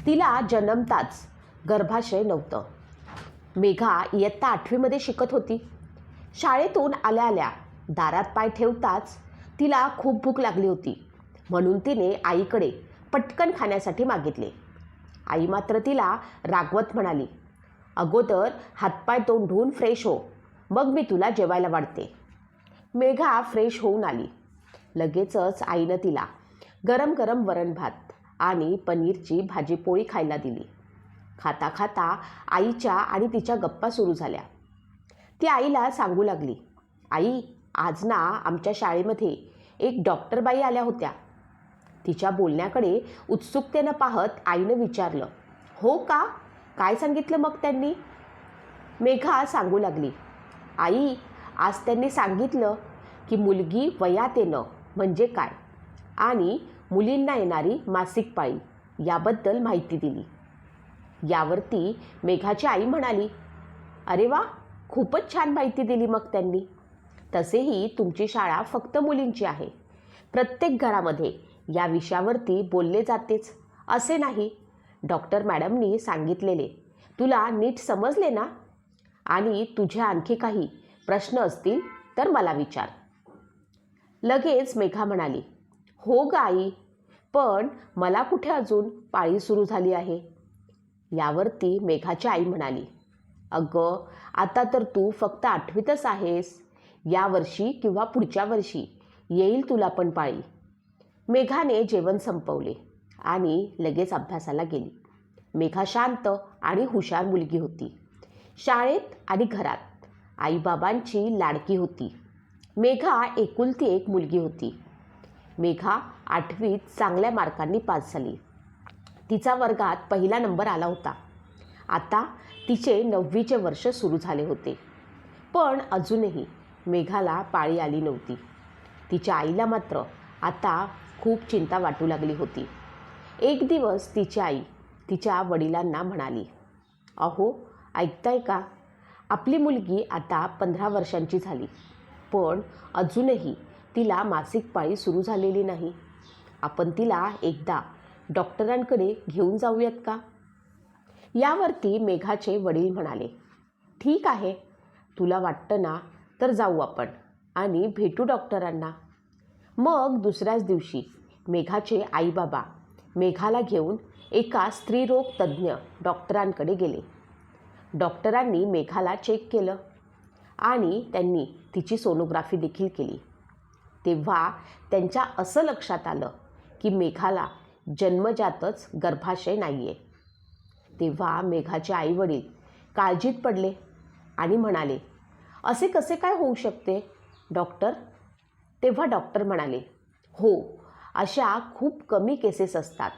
तिला जन्मताच गर्भाशय नव्हतं. मेघा इयत्ता 8वीमध्ये शिकत होती. शाळेतून आल्या आल्या दारात पाय ठेवताच तिला खूप भूक लागली होती. म्हणून तिने आईकडे पटकन खाण्यासाठी मागितले. आई मात्र तिला रागवत म्हणाली, अगोदर हातपाय तोंड धुवून फ्रेश हो, मग मी तुला जेवायला वाढते. मेघा फ्रेश होऊन आली. लगेचच आईनं तिला गरम गरम वरण भात आणि पनीरची भाजीपोळी खायला दिली. खाता खाता आईच्या आणि तिच्या गप्पा सुरू झाल्या. ती आईला सांगू लागली, आई, आज ना आमच्या शाळेमध्ये एक डॉक्टरबाई आल्या होत्या. तिच्या बोलण्याकडे उत्सुकतेनं पाहत आईनं विचारलं, हो का? काय सांगितलं मग त्यांनी? मेघा सांगू लागली, आई, आज त्यांनी सांगितलं की मुलगी वयात येणं म्हणजे काय आणि मुलींना येणारी मासिक पाळी याबद्दल माहिती दिली. यावरती मेघाची आई म्हणाली, अरे वा, खूपच छान माहिती दिली मग त्यांनी. तसेही तुमची शाळा फक्त मुलींची आहे. प्रत्येक घरामध्ये या विषयावरती बोलले जातेच असे नाही. डॉक्टर मॅडमनी सांगितलेले तुला नीट समजले ना? आणि तुझे आणखी काही प्रश्न असतील तर मला विचार. लगेच मेघा म्हणाली, हो ग आई, पण मला कुठे अजून पाळी सुरू झाली आहे. यावरती मेघाची आई म्हणाली, अगं, आता तर तू फक्त 8वीतच आहेस. यावर्षी किंवा पुढच्या वर्षी येईल तुला पण पाळी. मेघाने जेवण संपवले आणि लगेच अभ्यासाला गेली. मेघा शांत आणि हुशार मुलगी होती. शाळेत आणि घरात आईबाबांची लाडकी होती. मेघा एकुलती एक मुलगी होती. मेघा 8वीत चांगल्या मार्कांनी पास झाली. तिचा वर्गात पहिला नंबर आला होता. आता तिचे 9वीचे वर्ष सुरू झाले होते. पण अजूनही मेघाला पाळी आली नव्हती. तिच्या आईला मात्र आता खूप चिंता वाटू लागली होती. एक दिवस तिची आई तिच्या वडिलांना म्हणाली, अहो, ऐकताय का? आपली मुलगी आता 15 वर्षांची झाली, पण अजूनही तिला मासिक पाळी सुरू झालेली नाही. आपण तिला एकदा डॉक्टरांकडे घेऊन जाऊयात का? यावरती मेघाचे वडील म्हणाले, ठीक आहे, तुला वाटतं ना तर जाऊ आपण आणि भेटू डॉक्टरांना. मग दुसऱ्याच दिवशी मेघाचे आईबाबा मेघाला घेऊन एका स्त्रीरोग तज्ज्ञ डॉक्टरांकडे गेले. डॉक्टरांनी मेघाला चेक केलं आणि त्यांनी तिची सोनोग्राफी देखील केली. तेव्हा त्यांच्या असं लक्षात आलं की मेघाला जन्मजातच गर्भाशय नाही आहे. तेव्हा मेघाचे आईवडील काळजीत पडले आणि म्हणाले, असे कसे काय होऊ शकते डॉक्टर? तेव्हा डॉक्टर म्हणाले, हो, अशा खूप कमी केसेस असतात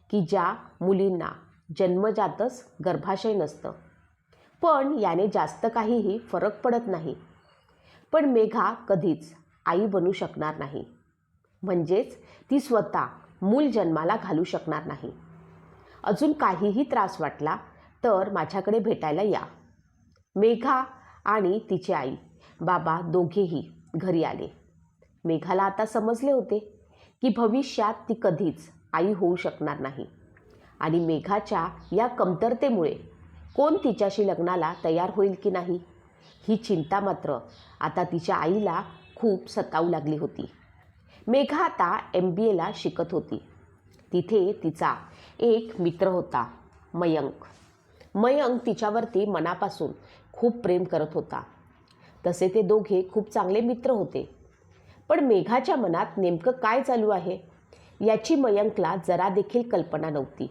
की ज्या मुलींना जन्मजातच गर्भाशय नसतं, पण याने जास्त काहीही फरक पडत नाही. पण मेघा कधीच आई बनू शकणार नाही. म्हणजेच ती स्वतः मूल जन्माला घालू शकणार नाही. अजून काहीही त्रास वाटला तर माझ्याकडे भेटायला या. मेघा आणि तिची आई बाबा दोघेही घरी आले. मेघाला आता समजले होते की भविष्यात ती कधीच आई होऊ शकणार नाही आणि मेघाच्या या कमतरतेमुळे कोण तिच्याशी लग्नाला तयार होईल की नाही ही चिंता मात्र आता तिच्या आईला खूप सतावू लागली होती. मेघा आता MBAला शिकत होती. तिथे तिचा एक मित्र होता, मयंक. मयंक तिच्यावरती मनापासून खूप प्रेम करत होता. तसे ते दोघे खूप चांगले मित्र होते. पण मेघाच्या मनात नेमकं काय चालू आहे याची मयंकला जरा देखील कल्पना नव्हती.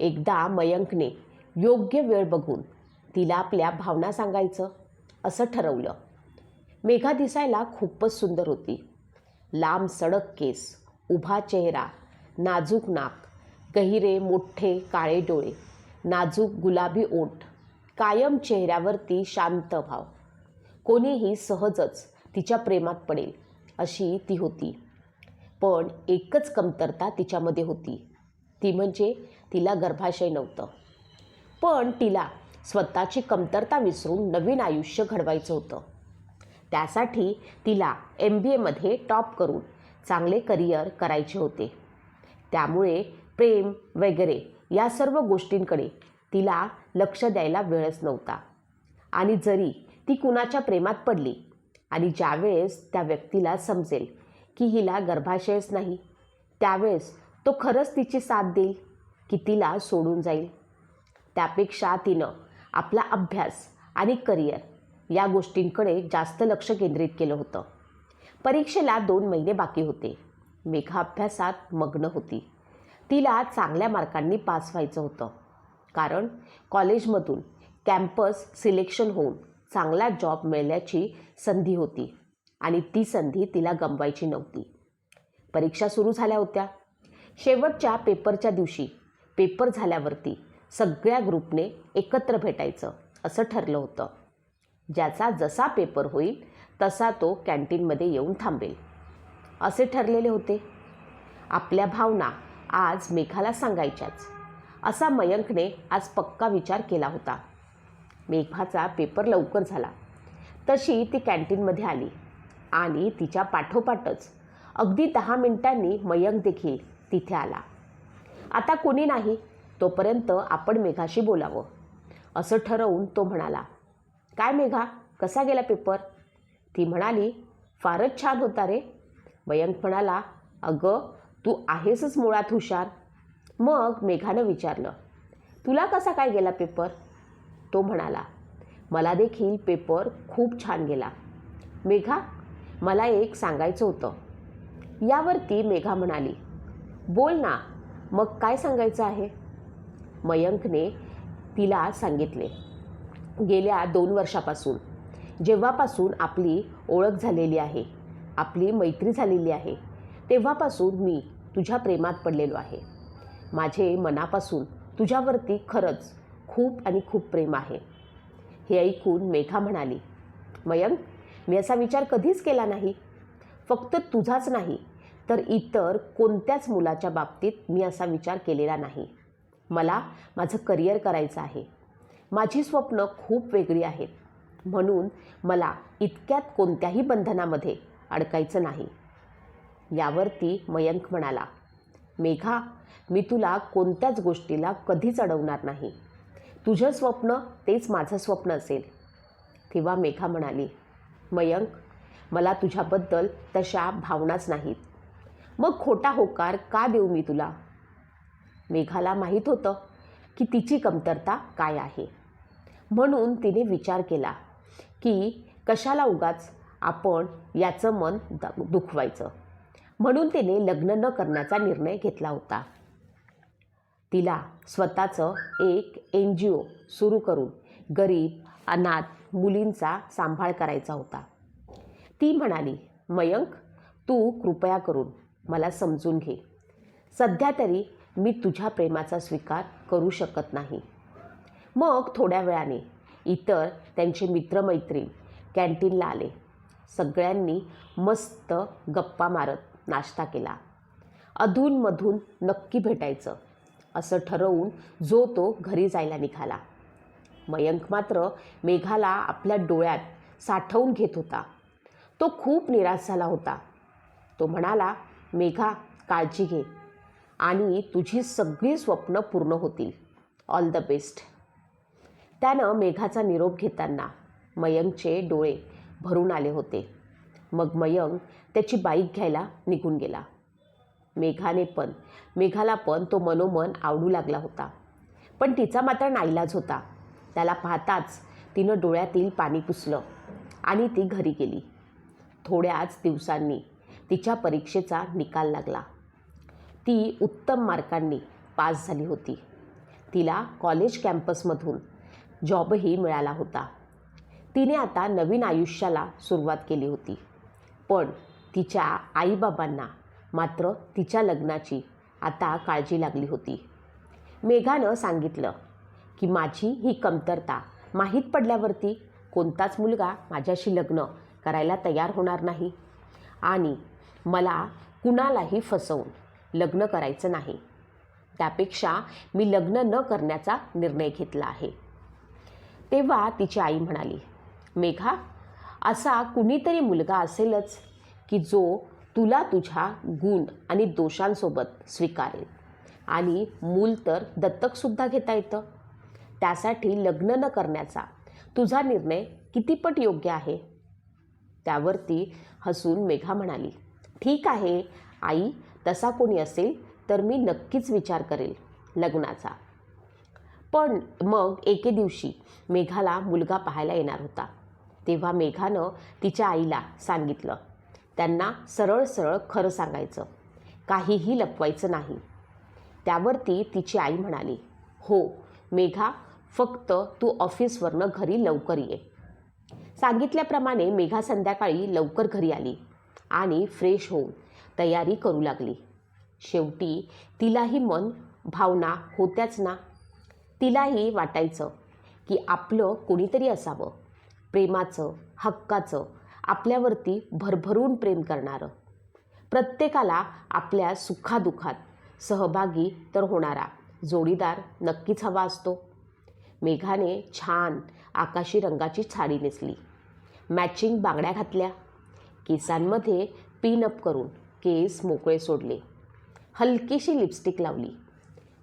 एकदा मयंकने योग्य वेळ बघून तिला आपल्या भावना सांगायचं असं ठरवलं. मेघा दिसायला खूपच सुंदर होती. लांब सडक केस, उभा चेहरा, नाजूक नाक, गहिरे मोठे काळे डोळे, नाजूक गुलाबी ओठ, कायम चेहऱ्यावरती शांत भाव. कोणीही सहजच तिच्या प्रेमात पडेल अशी ती होती. पण एकच कमतरता तिच्यामध्ये होती, ती म्हणजे तिला गर्भाशय नव्हतं. पण तिला स्वतःची कमतरता विसरून नवीन आयुष्य घडवायचं होतं. त्यासाठी तिला MBAमध्ये टॉप करून चांगले करिअर करायचे होते. त्यामुळे प्रेम वगैरे या सर्व गोष्टींकडे तिला लक्ष द्यायला वेळच नव्हता. आणि जरी ती कुणाच्या प्रेमात पडली आणि ज्यावेळेस त्या व्यक्तीला समजेल की हिला गर्भाशयच नाही, त्यावेळेस तो खरंच तिची साथ देईल की तिला सोडून जाईल. त्यापेक्षा तिनं आपला अभ्यास आणि करिअर या गोष्टींकडे जास्त लक्ष केंद्रित केलं होतं. परीक्षेला 2 महिने बाकी होते. मेघा अभ्यासात मग्न होती. तिला चांगल्या मार्कांनी पास व्हायचं होतं, कारण कॉलेजमधून कॅम्पस सिलेक्शन होऊन चांगला जॉब मिळण्याची संधी होती आणि ती संधी तिला गमवायची नव्हती. परीक्षा सुरू झाल्या होत्या. शेवटच्या पेपरच्या दिवशी पेपर झाल्यावरती सगळ्या ग्रुपने एकत्र भेटायचं असं ठरलं होतं. ज्याचा जसा पेपर होईल तसा तो कॅन्टीनमध्ये येऊन थांबेल असे ठरलेले होते. आपल्या भावना आज मेघाला सांगायच्याच असा मयंकने आज पक्का विचार केला होता. मेघाचा पेपर लवकर झाला तशी ती कॅन्टीनमध्ये आली आणि तिच्या पाठोपाठच अगदी 10 मिनिटांनी मयंक देखील तिथे आला. आता कोणी नाही तोपर्यंत आपण मेघाशी बोलावं असं ठरवून तो म्हणाला, काय मेघा, कसा गेला पेपर? ती म्हणाली, फारच छान होता रे. मयंक म्हणाला, अगं तू आहेसच मुळात हुशार. मग मेघानं विचारलं, तुला कसा काय गेला पेपर? तो म्हणाला, मला देखील पेपर खूप छान गेला. मेघा, मला एक सांगायचं होतं. यावरती मेघा म्हणाली, बोल ना, मग काय सांगायचं आहे? मयंकने तिला सांगितले, गेल्या 2 वर्षापासून जेव्हापासून आपली ओळख झालेली आहे, आपली मैत्री झालेली आहे, तेव्हापासून मी तुझ्या प्रेमात पडलेलो आहे. माझे मनापासून तुझ्यावरती खरंच खूप आणि खूप प्रेम आहे. हे ऐकून मेघा म्हणाली, मयंक, मी असा विचार कधीच केला नाही. फक्त तुझाच नाही तर इतर कोणत्याच मुलाच्या बाबतीत मी असा विचार केलेला नाही. मला माझं करिअर करायचं आहे. माझी स्वप्न खूप वेगळी आहेत, म्हणून मला इतक्यात कोणत्याही बंधनामध्ये अडकायचं नाही. यावरती मयंक म्हणाला, मेघा, मी तुला कोणत्याच गोष्टीला कधीच अडवणार नाही. तुझं स्वप्न तेच माझं स्वप्न असेल. तेव्हा मेघा म्हणाली, मयंक, मला तुझ्याबद्दल तशा भावनाच नाहीत. मग खोटा होकार का देऊ मी तुला? मेघाला माहीत होतं की तिची कमतरता काय आहे, म्हणून तिने विचार केला की कशाला उगाच आपण याचं मन दुखवायचं, म्हणून तिने लग्न न करण्याचा निर्णय घेतला होता. तिला स्वतःचं एक NGO सुरू करून गरीब अनाथ मुलींचा सांभाळ करायचा होता. ती म्हणाली, मयंक, तू कृपया करून मला समजून घे. सध्या तरी मी तुझ्या प्रेमाचा स्वीकार करू शकत नाही. मग थोड्या वेळाने इतर त्यांचे मित्रमैत्रीण कॅन्टीनला आले. सगळ्यांनी मस्त गप्पा मारत नाश्ता केला. अधूनमधून नक्की भेटायचं असं ठरवून जो तो घरी जायला निघाला. मयंक मात्र मेघाला आपल्या डोळ्यात साठवून घेत होता. तो खूप निराश झाला होता. तो म्हणाला, मेघा, काळजी घे आणि तुझी सगळी स्वप्न पूर्ण होतील. All the best. त्यानं मेघाचा निरोप घेताना मयंकचे डोळे भरून आले होते. मग मयंक त्याची बाईक घ्यायला निघून गेला. मेघाला पण तो मनोमन आवडू लागला होता, पण तिचा मात्र नाईलाज होता. त्याला पाहताच तिनं डोळ्यातील पाणी पुसलं आणि ती घरी गेली. थोड्याच दिवसांनी तिच्या परीक्षेचा निकाल लागला. ती उत्तम मार्कांनी पास झाली होती. तिला कॉलेज कॅम्पसमधून जॉबही मिळाला होता. तिने आता नवीन आयुष्याला सुरुवात केली होती. पण तिच्या आईबाबांना मात्र तिच्या लग्नाची आता काळजी लागली होती. मेघानं सांगितलं की माझी ही कमतरता माहीत पडल्यावरती कोणताच मुलगा माझ्याशी लग्न करायला तयार होणार नाही आणि मला कुणालाही फसवून लग्न करायचं नाही. त्यापेक्षा मी लग्न न करण्याचा निर्णय घेतला आहे. तेव्हा तिची आई म्हणाली, मेघा, असा कुणीतरी मुलगा असेलच की जो तुला तुझ्या गुण आणि दोषांसोबत स्वीकारेल आणि मूल तर दत्तकसुद्धा घेता येतं. त्यासाठी लग्न न करण्याचा तुझा निर्णय कितीपट योग्य आहे. त्यावरती हसून मेघा म्हणाली, ठीक आहे आई, तसा कोणी असेल तर मी नक्कीच विचार करेल लग्नाचा. पण मग एके दिवशी मेघाला मुलगा पाहायला येणार होता. तेव्हा मेघानं तिच्या आईला सांगितलं, त्यांना सरळ सरळ खरं सांगायचं, काहीही लपवायचं नाही. त्यावरती तिची आई म्हणाली, हो मेघा, फक्त तू ऑफिसवरनं घरी लवकर ये. सांगितल्याप्रमाणे मेघा संध्याकाळी लवकर घरी आली आणि फ्रेश होऊन तयारी करू लागली. शेवटी तिलाही मन भावना होत्याच ना. तिलाही वाटायचं की आपलं कोणीतरी असावं, प्रेमाचं, हक्काचं, आपल्यावरती भरभरून प्रेम करणारं, प्रत्येकाला आपल्या सुखादुखात सहभागी तर होणारा जोडीदार नक्कीच हवा असतो. मेघाने छान आकाशी रंगाची साडी नेसली, मॅचिंग बांगड्या घातल्या, केसांमध्ये पिनअप करून केस मोकळे सोडले, हलकीशी लिपस्टिक लावली.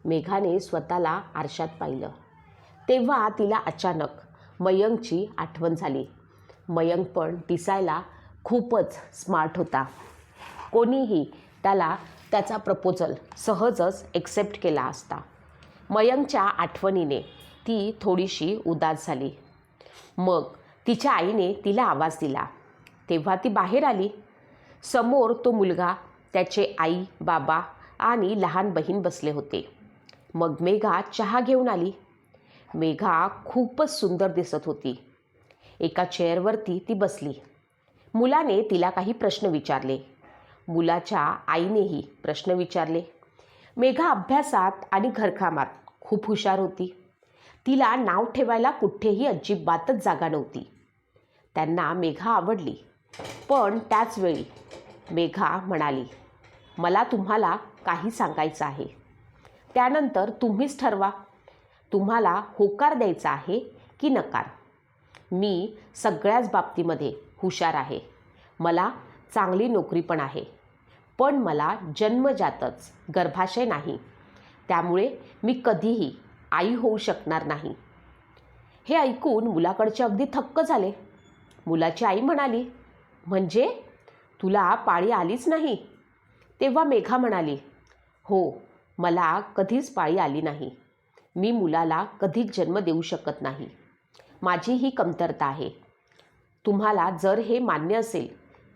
मेघाने स्वतःला आरशात पाहिलं तेव्हा तिला अचानक मयंकची आठवण झाली. मयंक पण दिसायला खूपच स्मार्ट होता. कोणीही त्याला त्याचा प्रपोजल सहजच एक्सेप्ट केला असता. मयंकच्या आठवणीने ती थोडीशी उदास झाली. मग तिच्या आईने तिला आवाज दिला. तेव्हा ती बाहेर आली. समोर तो मुलगा, त्याचे आई, बाबा आणि लहान बहीण बसले होते. मग मेघा चहा घेऊन आली. मेघा खूपच सुंदर दिसत होती. एका चेअरवरती ती बसली. मुलाने तिला काही प्रश्न विचारले. मुलाच्या आईनेही प्रश्न विचारले. मेघा अभ्यासात आणि घरकामात खूप हुशार होती. तिला नाव ठेवायला कुठेही अजिबातच जागा नव्हती. त्यांना मेघा आवडली. पण त्याचवेळी मेघा म्हणाली, मला तुम्हाला काही सांगायचं आहे. त्यानंतर तुम्हीच ठरवा, तुम्हाला होकार द्यायचा आहे की नकार. मी सगळ्याच बाबतीमध्ये हुशार आहे, मला चांगली नोकरी पण आहे, पण मला जन्मजातच गर्भाशय नाही, त्यामुळे मी कधीही आई होऊ शकणार नाही. हे ऐकून मुलाकडचे अगदी थक्क झाले. मुलाची आई म्हणाली, म्हणजे तुला पाळी आलीच नाही? तेव्हा मेघा म्हणाली, हो, मला कधीच पाळी आली नाही. मी मुलाला कधीच जन्म देऊ शकत नाही. माझी ही कमतरता आहे. तुम्हाला जर हे मान्य असेल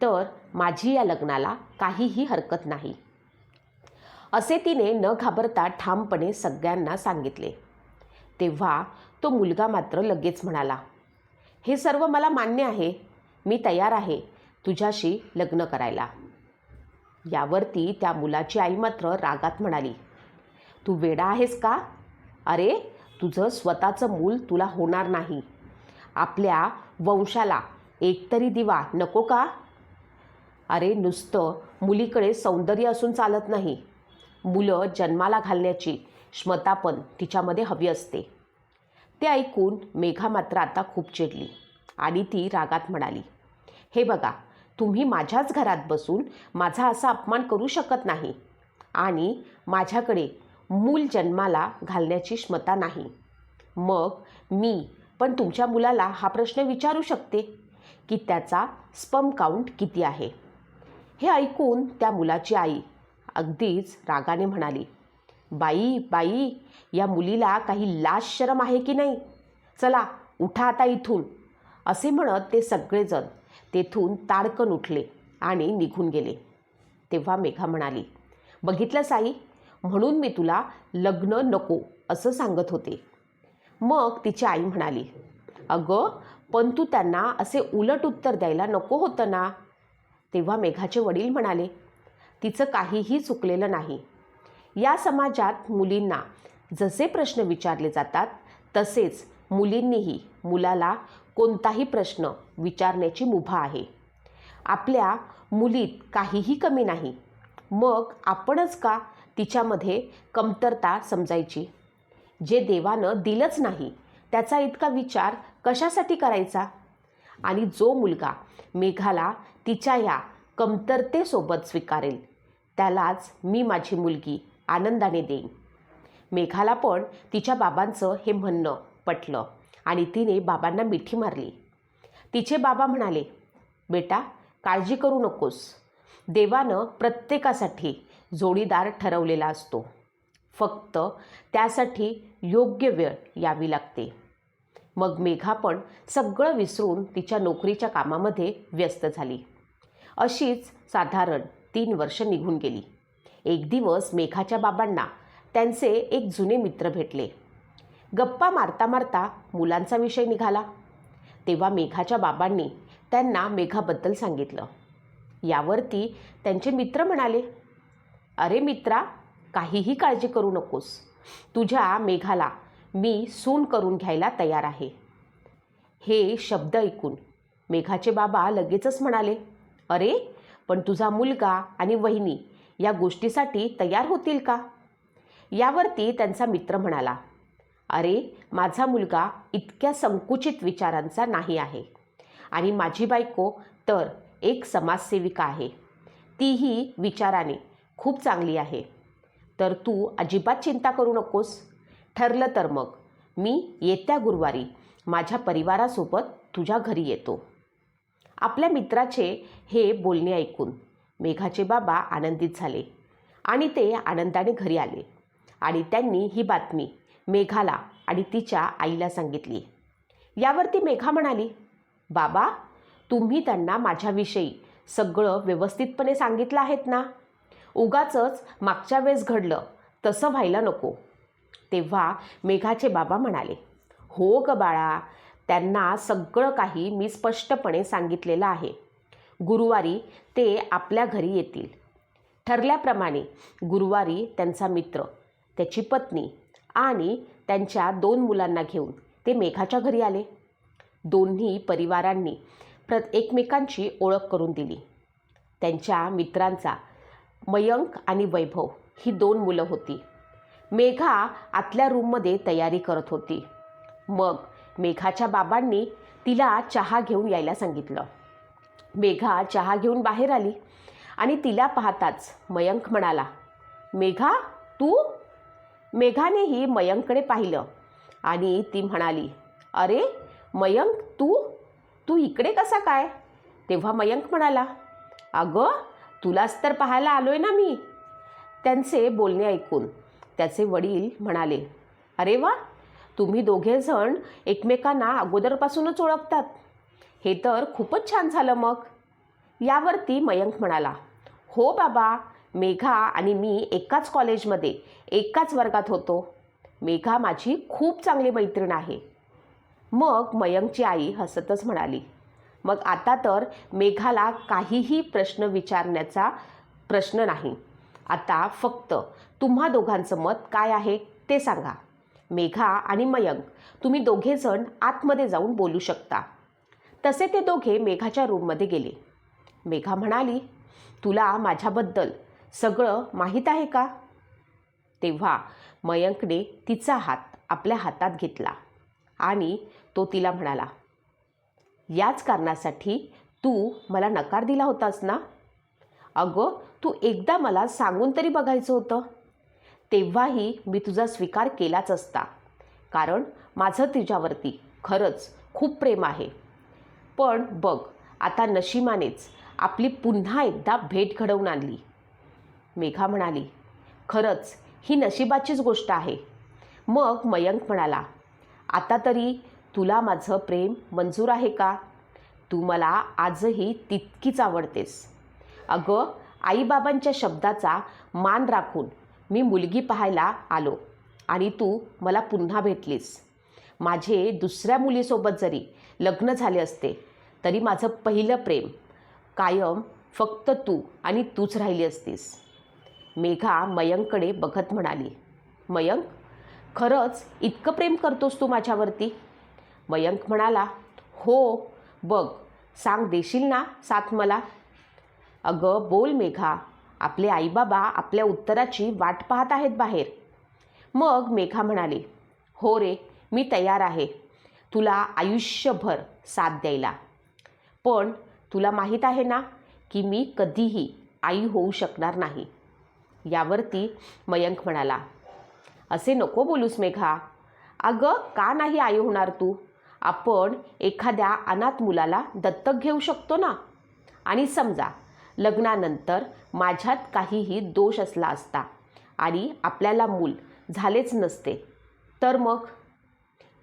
तर माझी या लग्नाला काहीही हरकत नाही, असे तिने न घाबरता ठामपणे सगळ्यांना सांगितले. तेव्हा तो मुलगा मात्र लगेच म्हणाला, हे सर्व मला मान्य आहे, मी तयार आहे तुझ्याशी लग्न करायला. यावरती त्या मुलाची आई मात्र रागात म्हणाली, तू वेडा आहेस का? अरे, तुझं स्वतःचं मूल तुला होणार नाही. आपल्या वंशाला एकतरी दिवा नको का? अरे, नुसतं मुलीकडे सौंदर्य असून चालत नाही, मुलं जन्माला घालण्याची क्षमता पण तिच्यामध्ये हवी असते. ते ऐकून मेघा मात्र आता खूप चिडली आणि ती रागात म्हणाली, हे बघा, तुम्ही माझ्याच घरात बसून माझा असा अपमान करू शकत नाही आणि माझ्याकडे मूल जन्माला घालण्याची क्षमता नाही. मग मी पण तुमच्या मुलाला हा प्रश्न विचारू शकते की त्याचा स्पर्म काउंट किती आहे. हे ऐकून त्या मुलाची आई अगदीच रागाने म्हणाली, बाई बाई, या मुलीला काही लाज शरम आहे की नाही? चला उठा आता इथून. असे म्हणत ते सगळेजण तेथून ताडकन उठले आणि निघून गेले. तेव्हा मेघा म्हणाली, बघितलं साई, म्हणून मी तुला लग्न नको असं सांगत होते. मग तिची आई म्हणाली, अगं, पण तू त्यांना असे उलट उत्तर द्यायला नको होतं ना. तेव्हा मेघाचे वडील म्हणाले, तिचं काहीही चुकलेलं नाही. या समाजात मुलींना जसे प्रश्न विचारले जातात तसेच मुलींनीही मुलाला कोणताही प्रश्न विचारण्याची मुभा आहे. आपल्या मुलीत काहीही कमी नाही, मग आपणच का तिच्यामध्ये कमतरता समजायची? जे देवानं दिलंच नाही त्याचा इतका विचार कशासाठी करायचा? आणि जो मुलगा मेघाला तिच्या या कमतरतेसोबत स्वीकारेल त्यालाच मी माझी मुलगी आनंदाने देईन. मेघाला पण तिच्या बाबांचं हे म्हणणं पटलं आणि तिने बाबांना मिठी मारली. तिचे बाबा म्हणाले, बेटा काळजी करू नकोस, देवानं प्रत्येकासाठी जोडीदार ठरवलेला असतो, फक्त त्यासाठी योग्य वेळ यावी लागते. मग मेघा पण सगळं विसरून तिच्या नोकरीच्या कामामध्ये व्यस्त झाली. अशीच साधारण 3 वर्ष निघून गेली. एक दिवस मेघाच्या बाबांना त्यांचे एक जुने मित्र भेटले. गप्पा मारता मारता मुलांचा विषय निघाला. तेव्हा मेघाच्या बाबांनी त्यांना मेघाबद्दल सांगितलं. यावरती त्यांचे मित्र म्हणाले, अरे मित्रा, काहीही काळजी करू नकोस, तुझ्या मेघाला मी सून करून घ्यायला तयार आहे. हे शब्द ऐकून मेघाचे बाबा लगेचच म्हणाले, अरे पण तुझा मुलगा आणि वहिनी या गोष्टीसाठी तयार होतील का? यावरती त्यांचा मित्र म्हणाला, अरे माझा मुलगा इतक्या संकुचित विचारांचा नाही आहे आणि माझी बायको तर एक समाजसेविका आहे, तीही विचाराने खूप चांगली आहे. तर तू अजिबात चिंता करू नकोस. ठरलं तर मग मी येत्या गुरुवारी माझ्या परिवारासोबत तुझ्या घरी येतो. आपल्या मित्राचे हे बोलणे ऐकून मेघाचे बाबा आनंदित झाले आणि ते आनंदाने घरी आले आणि त्यांनी ही बातमी मेघाला आणि तिच्या आईला सांगितली. यावरती मेघा म्हणाली, बाबा तुम्ही त्यांना माझ्याविषयी सगळं व्यवस्थितपणे सांगितलं आहेत ना? उगाचच मागच्या वेळेस घडलं तसं व्हायला नको. तेव्हा मेघाचे बाबा म्हणाले, हो ग बाळा, त्यांना सगळं काही मी स्पष्टपणे सांगितलेलं आहे. गुरुवारी ते आपल्या घरी येतील. ठरल्याप्रमाणे गुरुवारी त्यांचा मित्र, त्याची पत्नी आणि त्यांच्या 2 मुलांना घेऊन ते मेघाच्या घरी आले. दोन्ही परिवारांनी एकमेकांची ओळख करून दिली. त्यांच्या मित्रांचा मयंक आणि वैभव ही 2 मुलं होती. मेघा आतल्या रूममध्ये तयारी करत होती. मग मेघाच्या बाबांनी तिला चहा घेऊन यायला सांगितलं. मेघा चहा घेऊन बाहेर आली आणि तिला पाहताच मयंक म्हणाला, मेघा तू? मेघानेही मयंककडे पाहिलं आणि ती म्हणाली, अरे मयंक तू इकडे कसा काय? तेव्हा मयंक म्हणाला, अगं तुलाच तर पाहायला आलोय ना मी. त्यांचे बोलणे ऐकून त्याचे वडील म्हणाले, अरे वा, तुम्ही दोघेजण एकमेकांना अगोदरपासूनच ओळखतात. हे तर खूपच छान झालं मग. यावरती मयंक म्हणाला, हो बाबा, मेघा आणि मी एकाच कॉलेजमध्ये एकाच वर्गात होतो. मेघा माझी खूप चांगली मैत्रीण आहे. मग मयंकची आई हसतच म्हणाली, मग आता तर मेघाला काहीही प्रश्न विचारण्याचा प्रश्न नाही. आता फक्त तुम्हा दोघांचं मत काय आहे ते सांगा. मेघा आणि मयंक तुम्ही दोघेजण आतमध्ये जाऊन बोलू शकता. तसे ते दोघे मेघाच्या रूममध्ये गेले. मेघा म्हणाली, तुला माझ्याबद्दल सगळं माहीत आहे का? तेव्हा मयंकने तिचा हात आपल्या हातात घेतला आणि तो तिला म्हणाला, याच कारणासाठी तू मला नकार दिला होतास ना? अगं तू एकदा मला सांगून तरी बघायचं होतं. तेव्हाही मी तुझा स्वीकार केलाच असता, कारण माझं तुझ्यावरती खरंच खूप प्रेम आहे. पण बघ, आता नशिबानेच आपली पुन्हा एकदा भेट घडवून आणली. मेघा म्हणाली, खरंच ही नशिबाचीच गोष्ट आहे. मग मयंक म्हणाला, आता तरी तुला माझं प्रेम मंजूर आहे का? तू मला आजही तितकीच आवडतेस. अगं आईबाबांच्या शब्दाचा मान राखून मी मुलगी पाहायला आलो आणि तू मला पुन्हा भेटलीस. माझे दुसऱ्या मुलीसोबत जरी लग्न झाले असते तरी माझं पहिलं प्रेम कायम फक्त तू आणि तूच राहिली असतीस. मेघा मयंककडे बघत म्हणाली, मयंक खरंच इतकं प्रेम करतोस तू माझ्यावरती? मयंक म्हणाला, हो, बघ सांग, देशील ना साथ मला? अगं बोल मेघा, आपले आईबाबा आपल्या उत्तराची वाट पाहत आहेत बाहेर. मग मेघा म्हणाली, हो रे, मी तयार आहे तुला आयुष्यभर साथ द्यायला. पण तुला माहीत आहे ना की मी कधीही आई होऊ शकणार नाही. यावरती मयंक म्हणाला, असे नको बोलूस मेघा. अगं, का नाही आई होणार तू? आपण एखाद्या अनाथ मुलाला दत्तक घेऊ शकतो ना. आणि समजा लग्नानंतर माझ्यात काहीही दोष असला असता आणि आपल्याला मूल झालेच नसते, तर मग?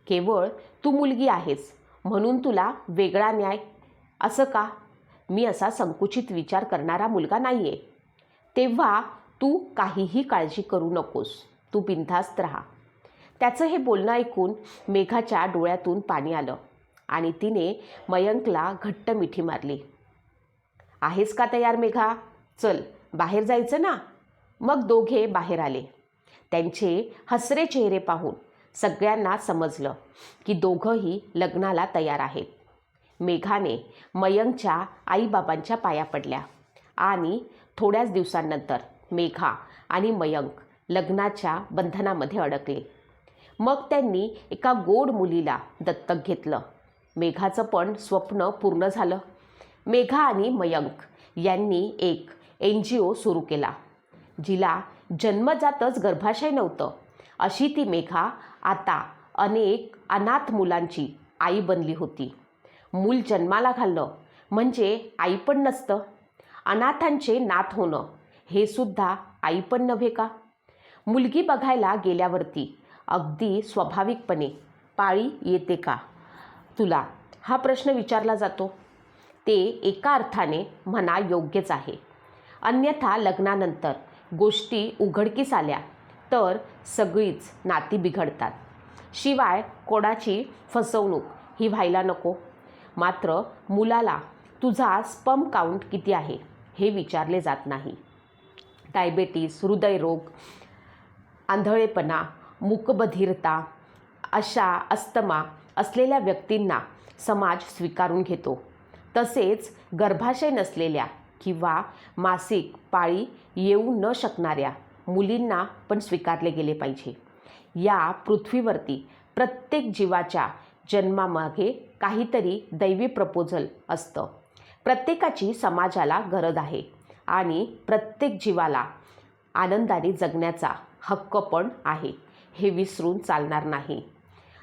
केवळ तू मुलगी आहेस म्हणून तुला वेगळा न्याय, असं का? मी असा संकुचित विचार करणारा मुलगा नाही आहे. तेव्हा तू काहीही काळजी करू नकोस, तू बिनधास्त राहा. त्याचं हे बोलणं ऐकून मेघाच्या डोळ्यातून पाणी आलं आणि तिने मयंकला घट्ट मिठी मारली. आहेस का तयार मेघा? चल, बाहेर जायचं ना. मग दोघे बाहेर आले. त्यांचे हसरे चेहरे पाहून सगळ्यांना समजलं की दोघंही लग्नाला तयार आहेत. मेघाने मयंकच्या आईबाबांच्या पाया पडल्या आणि थोड्याच दिवसांनंतर मेघा आणि मयंक लग्नाच्या बंधनामध्ये अडकले. मग त्यांनी एका गोड मुलीला दत्तक घेतलं. मेघाचं पण स्वप्न पूर्ण झालं. मेघा आणि मयंक यांनी एक NGO सुरू केला. जिला जन्मजातच गर्भाशय नव्हतं अशी ती मेघा आता अनेक अनाथ मुलांची आई बनली होती. मूल जन्माला घालणं म्हणजे आई पण नसतं, अनाथांचे नाथ होणं हे सुद्धा आई पण नव्हे का? मुलगी बघायला गेल्यावरती अगदी स्वाभाविकपणे पाळी येते का तुला, हा प्रश्न विचारला जातो. ते एका अर्थाने म्हणा योग्यच आहे. अन्यथा लग्नानंतर गोष्टी उघडकीस आल्या तर सगळीच नाती बिघडतात. शिवाय कोणाची फसवणूक ही व्हायला नको. मात्र मुलाला तुझा स्पर्म काउंट किती आहे हे विचारले जात नाही. डायबेटीस, हृदयरोग, आंधळेपणा, मूकबधिरता अशा अस्थमा असलेल्या व्यक्तींना समाज स्वीकारून घेतो. तसेच गर्भाशय नसलेल्या किंवा मासिक पाळी येऊ न शकणाऱ्या मुलींना पण स्वीकारले गेले पाहिजे. या पृथ्वीवरती प्रत्येक जीवाच्या जन्मामागे काहीतरी दैवी प्रपोजल असतं. प्रत्येकाची समाजाला गरज आहे आणि प्रत्येक जीवाला आनंदाने जगण्याचा हक्क पण आहे, हे विसरून चालणार नाही.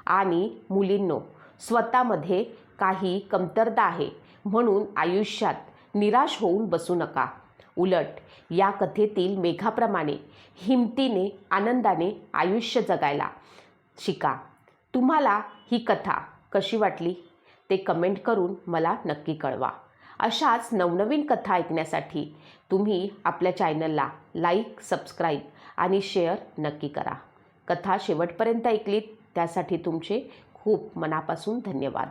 आणि मुलींनो, स्वतःमध्ये काही कमतरता आहे म्हणून आयुष्यात निराश होऊन बसू नका. उलट या कथेतील मेघाप्रमाणे हिमतीने आनंदाने आयुष्य जगायला शिका. तुम्हाला ही कथा कशी वाटली ते कमेंट करून मला नक्की कळवा. अशाच नवनवीन कथा ऐकण्यासाठी तुम्ही आपल्या चॅनलला लाईक, सबस्क्राईब आणि शेअर नक्की करा. कथा शेवटपर्यंत ऐकलीत त्यासाठी तुमचे खूप मनापासून धन्यवाद.